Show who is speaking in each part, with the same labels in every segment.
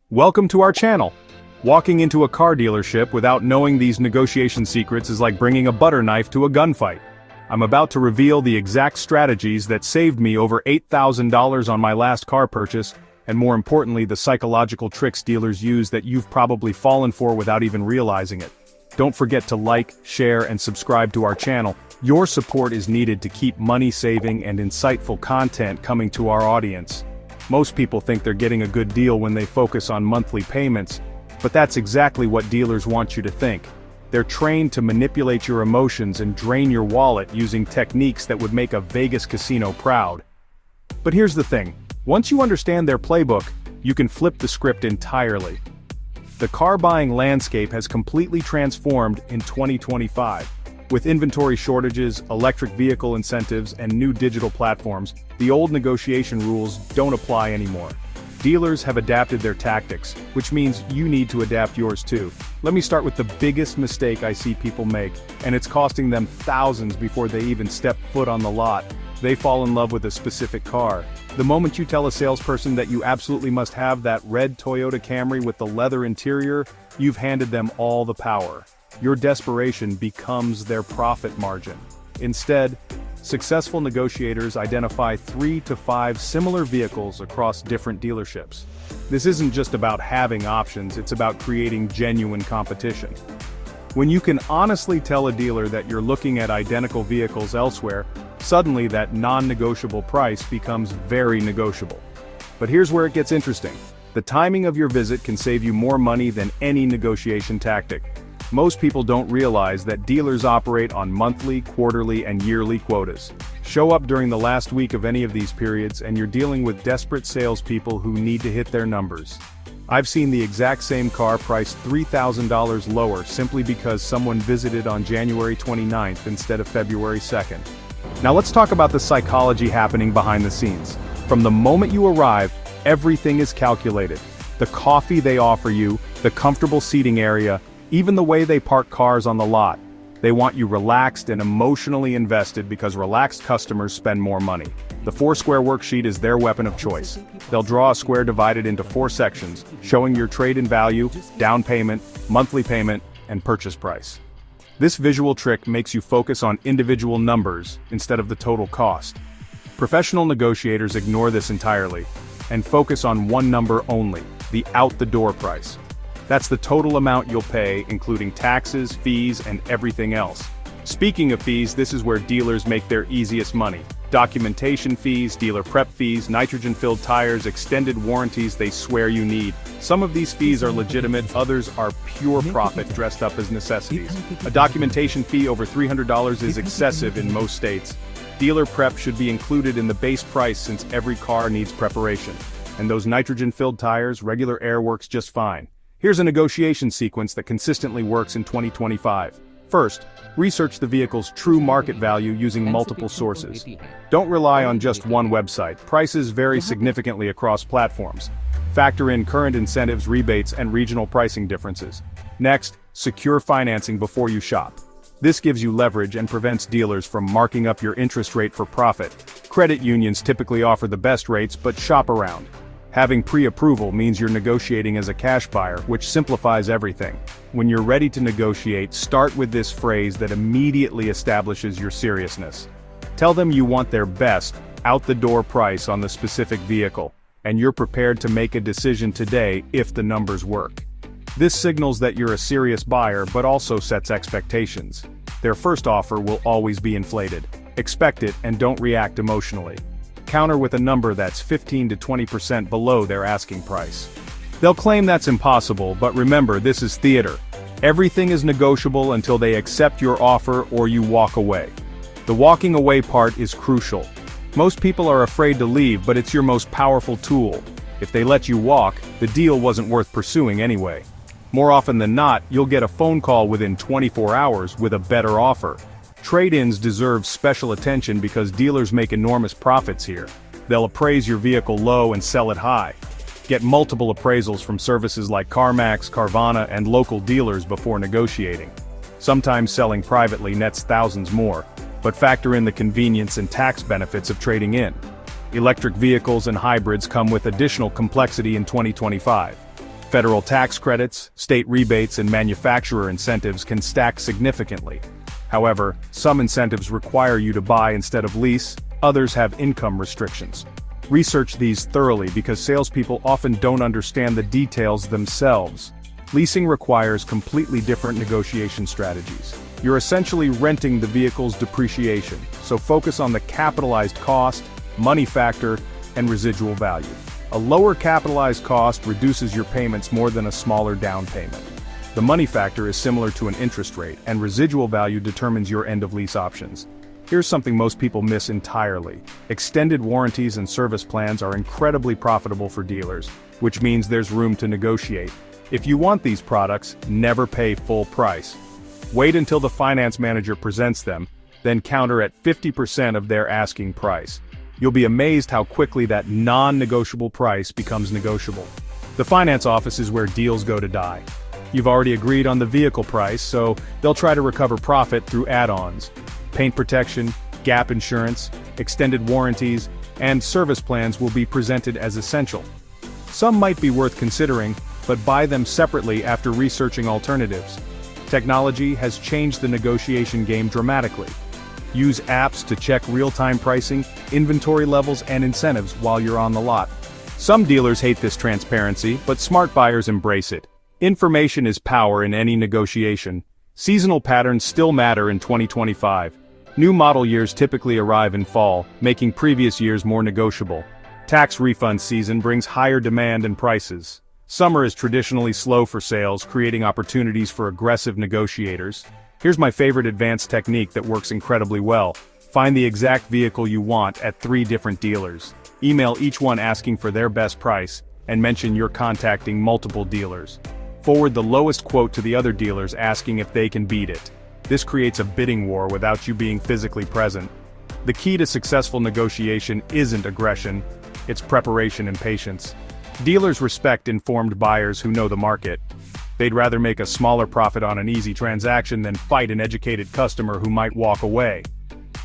Speaker 1: Welcome to our channel. Walking into a car dealership without knowing these negotiation secrets is like bringing a butter knife to a gunfight. I'm about to reveal the exact strategies that saved me over $8,000 on my last car purchase, and more importantly the psychological tricks dealers use that you've probably fallen for without even realizing it. Don't forget to like, share, and subscribe to our channel. Your support is needed to keep money-saving and insightful content coming to our audience. Most people think they're getting a good deal when they focus on monthly payments, but that's exactly what dealers want you to think. They're trained to manipulate your emotions and drain your wallet using techniques that would make a Vegas casino proud. But here's the thing, once you understand their playbook, you can flip the script entirely. The car buying landscape has completely transformed in 2025. With inventory shortages, electric vehicle incentives, and new digital platforms, the old negotiation rules don't apply anymore. Dealers have adapted their tactics, which means you need to adapt yours too. Let me start with the biggest mistake I see people make, and it's costing them thousands before they even step foot on the lot. They fall in love with a specific car. The moment you tell a salesperson that you absolutely must have that red Toyota Camry with the leather interior, you've handed them all the power. Your desperation becomes their profit margin. Instead, successful negotiators identify 3 to 5 similar vehicles across different dealerships. This isn't just about having options, it's about creating genuine competition. When you can honestly tell a dealer that you're looking at identical vehicles elsewhere, suddenly that non-negotiable price becomes very negotiable. But here's where it gets interesting. The timing of your visit can save you more money than any negotiation tactic. Most people don't realize that dealers operate on monthly, quarterly, and yearly quotas. Show up during the last week of any of these periods and you're dealing with desperate salespeople who need to hit their numbers. I've seen the exact same car priced $3,000 lower simply because someone visited on January 29th instead of February 2nd. Now let's talk about the psychology happening behind the scenes. From the moment you arrive, everything is calculated. The coffee they offer you, the comfortable seating area, even the way they park cars on the lot. They want you relaxed and emotionally invested because relaxed customers spend more money. The 4-square worksheet is their weapon of choice. They'll draw a square divided into 4 sections, showing your trade-in value, down payment, monthly payment, and purchase price. This visual trick makes you focus on individual numbers instead of the total cost. Professional negotiators ignore this entirely and focus on one number only, the out-the-door price. That's the total amount you'll pay, including taxes, fees, and everything else. Speaking of fees, this is where dealers make their easiest money. Documentation fees, dealer prep fees, nitrogen-filled tires, extended warranties they swear you need. Some of these fees are legitimate, others are pure profit dressed up as necessities. A documentation fee over $300 is excessive in most states. Dealer prep should be included in the base price since every car needs preparation. And those nitrogen-filled tires, regular air works just fine. Here's a negotiation sequence that consistently works in 2025. First, research the vehicle's true market value using multiple sources. Don't rely on just one website. Prices vary significantly across platforms. Factor in current incentives, rebates, and regional pricing differences. Next, secure financing before you shop. This gives you leverage and prevents dealers from marking up your interest rate for profit. Credit unions typically offer the best rates, but shop around. Having pre-approval means you're negotiating as a cash buyer, which simplifies everything. When you're ready to negotiate, start with this phrase that immediately establishes your seriousness. Tell them you want their best, out-the-door price on the specific vehicle, and you're prepared to make a decision today if the numbers work. This signals that you're a serious buyer but also sets expectations. Their first offer will always be inflated. Expect it and don't react emotionally. Counter with a number that's 15 to 20% below their asking price. They'll claim that's impossible, but remember, this is theater. Everything is negotiable until they accept your offer or you walk away. The walking away part is crucial. Most people are afraid to leave, but it's your most powerful tool. If they let you walk, the deal wasn't worth pursuing anyway. More often than not, you'll get a phone call within 24 hours with a better offer. Trade-ins deserve special attention because dealers make enormous profits here. They'll appraise your vehicle low and sell it high. Get multiple appraisals from services like CarMax, Carvana, and local dealers before negotiating. Sometimes selling privately nets thousands more, but factor in the convenience and tax benefits of trading in. Electric vehicles and hybrids come with additional complexity in 2025. Federal tax credits, state rebates, and manufacturer incentives can stack significantly. However, some incentives require you to buy instead of lease, others have income restrictions. Research these thoroughly because salespeople often don't understand the details themselves. Leasing requires completely different negotiation strategies. You're essentially renting the vehicle's depreciation, so focus on the capitalized cost, money factor, and residual value. A lower capitalized cost reduces your payments more than a smaller down payment. The money factor is similar to an interest rate, and residual value determines your end-of-lease options. Here's something most people miss entirely. Extended warranties and service plans are incredibly profitable for dealers, which means there's room to negotiate. If you want these products, never pay full price. Wait until the finance manager presents them, then counter at 50% of their asking price. You'll be amazed how quickly that non-negotiable price becomes negotiable. The finance office is where deals go to die. You've already agreed on the vehicle price, so they'll try to recover profit through add-ons. Paint protection, gap insurance, extended warranties, and service plans will be presented as essential. Some might be worth considering, but buy them separately after researching alternatives. Technology has changed the negotiation game dramatically. Use apps to check real-time pricing, inventory levels, and incentives while you're on the lot. Some dealers hate this transparency, but smart buyers embrace it. Information is power in any negotiation. Seasonal patterns still matter in 2025. New model years typically arrive in fall, making previous years more negotiable. Tax refund season brings higher demand and prices. Summer is traditionally slow for sales, creating opportunities for aggressive negotiators. Here's my favorite advanced technique that works incredibly well. Find the exact vehicle you want at 3 different dealers. Email each one asking for their best price, and mention you're contacting multiple dealers. Forward the lowest quote to the other dealers asking if they can beat it. This creates a bidding war without you being physically present. The key to successful negotiation isn't aggression, it's preparation and patience. Dealers respect informed buyers who know the market. They'd rather make a smaller profit on an easy transaction than fight an educated customer who might walk away.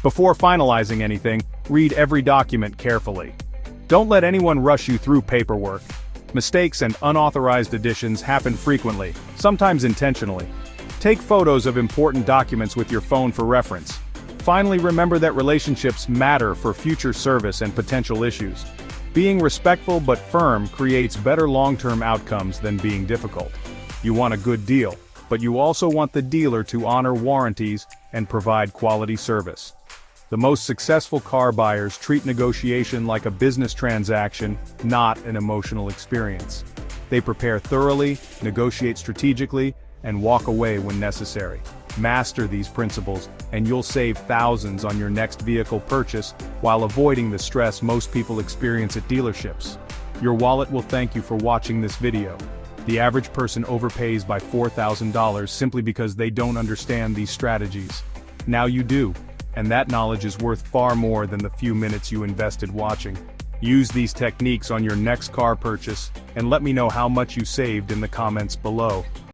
Speaker 1: Before finalizing anything, read every document carefully. Don't let anyone rush you through paperwork. Mistakes and unauthorized additions happen frequently, sometimes intentionally. Take photos of important documents with your phone for reference. Finally, remember that relationships matter for future service and potential issues. Being respectful but firm creates better long-term outcomes than being difficult. You want a good deal, but you also want the dealer to honor warranties and provide quality service. The most successful car buyers treat negotiation like a business transaction, not an emotional experience. They prepare thoroughly, negotiate strategically, and walk away when necessary. Master these principles, and you'll save thousands on your next vehicle purchase while avoiding the stress most people experience at dealerships. Your wallet will thank you for watching this video. The average person overpays by $4,000 simply because they don't understand these strategies. Now you do, and that knowledge is worth far more than the few minutes you invested watching. Use these techniques on your next car purchase, and let me know how much you saved in the comments below.